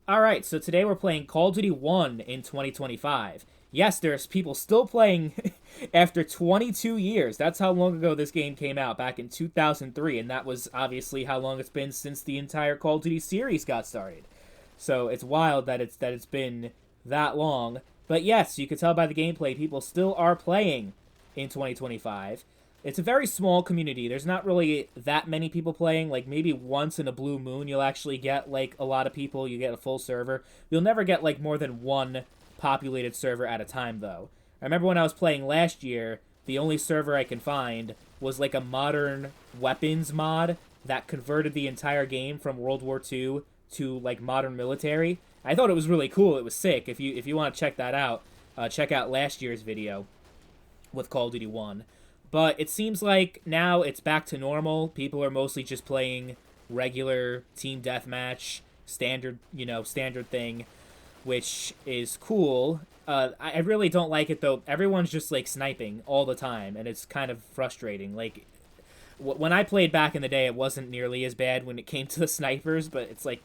Alright, so today we're playing Call of Duty 1 in 2025. Yes, there's people still playing after 22 years. That's how long ago this game came out, back in 2003, and that was obviously how long it's been since the entire Call of Duty series got started. So it's wild that it's been that long. But yes, you can tell by the gameplay, people still are playing in 2025. It's a very small community. There's not really that many people playing. Like, maybe once in a blue moon you'll actually get, like, a lot of people. You get a full server. You'll never get, like, more than one populated server at a time, though. I remember when I was playing last year, the only server I can find was, like, a modern weapons mod that converted the entire game from World War II to, like, modern military. I thought it was really cool. It was sick. If you want to check that out, check out last year's video with Call of Duty 1. But it seems like now it's back to normal. People are mostly just playing regular team deathmatch, standard thing, which is cool. I really don't like it, though. Everyone's just, like, sniping all the time, and it's kind of frustrating. Like, when I played back in the day, it wasn't nearly as bad when it came to the snipers, but it's like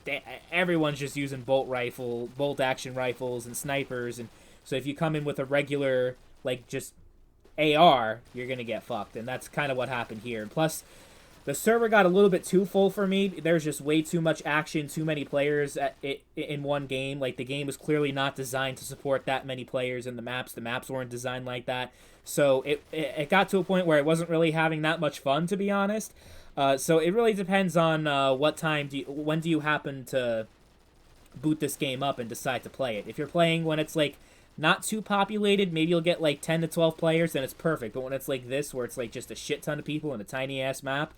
everyone's just using bolt action rifles and snipers, and so if you come in with a regular, like, just AR, you're gonna get fucked, and that's kind of what happened here. Plus, the server got a little bit too full for me. There's just way too much action, too many players in one game. Like, the game was clearly not designed to support that many players in the maps. The maps weren't designed like that. So it got to a point where I wasn't really having that much fun, to be honest. So it really depends on when do you happen to boot this game up and decide to play it. If you're playing when it's, like, not too populated, maybe you'll get, like, 10 to 12 players, then it's perfect. But when it's like this, where it's, like, just a shit ton of people in a tiny-ass map,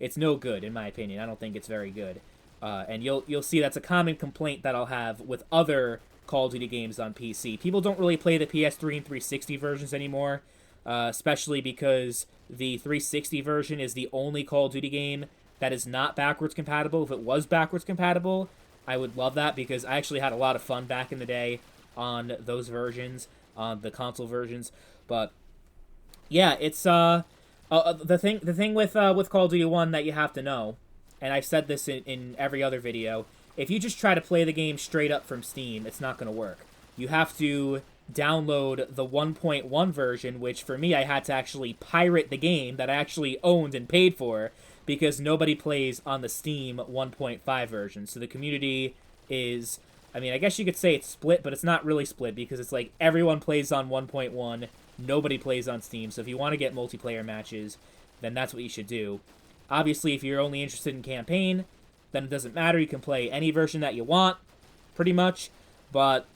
it's no good, in my opinion. I don't think it's very good. And you'll see that's a common complaint that I'll have with other Call of Duty games on PC. People don't really play the PS3 and 360 versions anymore, especially because the 360 version is the only Call of Duty game that is not backwards compatible. If it was backwards compatible, I would love that, because I actually had a lot of fun back in the day on those versions, on the console versions. But yeah, it's the thing with Call of Duty 1 that you have to know, and I've said this in every other video, if you just try to play the game straight up from Steam, it's not going to work. You have to download the 1.1 version, which for me, I had to actually pirate the game that I actually owned and paid for, because nobody plays on the Steam 1.5 version. So the community is, I mean, I guess you could say it's split, but it's not really split, because it's like everyone plays on 1.1, nobody plays on Steam. So if you want to get multiplayer matches, then that's what you should do. Obviously, if you're only interested in campaign, then it doesn't matter. You can play any version that you want, pretty much. But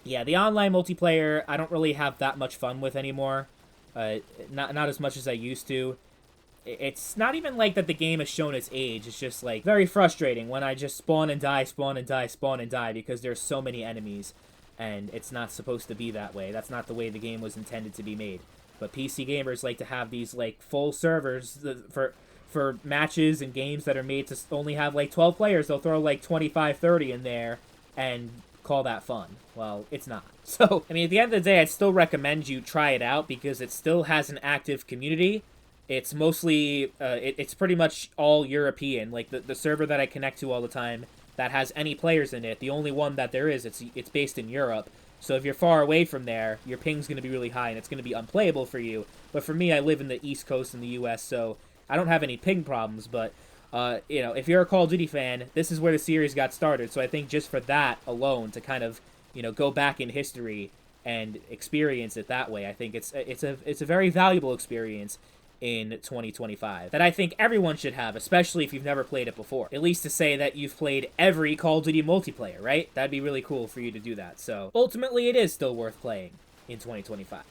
yeah, the online multiplayer, I don't really have that much fun with anymore. Not as much as I used to. It's not even like that the game has shown its age. It's just, like, very frustrating when I just spawn and die, spawn and die, spawn and die, because there's so many enemies, and it's not supposed to be that way. That's not the way the game was intended to be made. But PC gamers like to have these, like, full servers for matches and games that are made to only have, like, 12 players. They'll throw, like, 25, 30 in there and call that fun. Well, it's not. So, I mean, at the end of the day, I'd still recommend you try it out, because it still has an active community. It's mostly, it's pretty much all European. Like, the server that I connect to all the time that has any players in it, the only one that there is, it's based in Europe. So if you're far away from there, your ping's going to be really high, and it's going to be unplayable for you. But for me, I live in the East Coast in the U.S., so I don't have any ping problems. But, if you're a Call of Duty fan, this is where the series got started. So I think just for that alone, to kind of, go back in history and experience it that way, I think it's a very valuable experience in 2025 that I think everyone should have, especially if you've never played it before. At least to say that you've played every Call of Duty multiplayer, right? That'd be really cool for you to do that. So ultimately, it is still worth playing in 2025.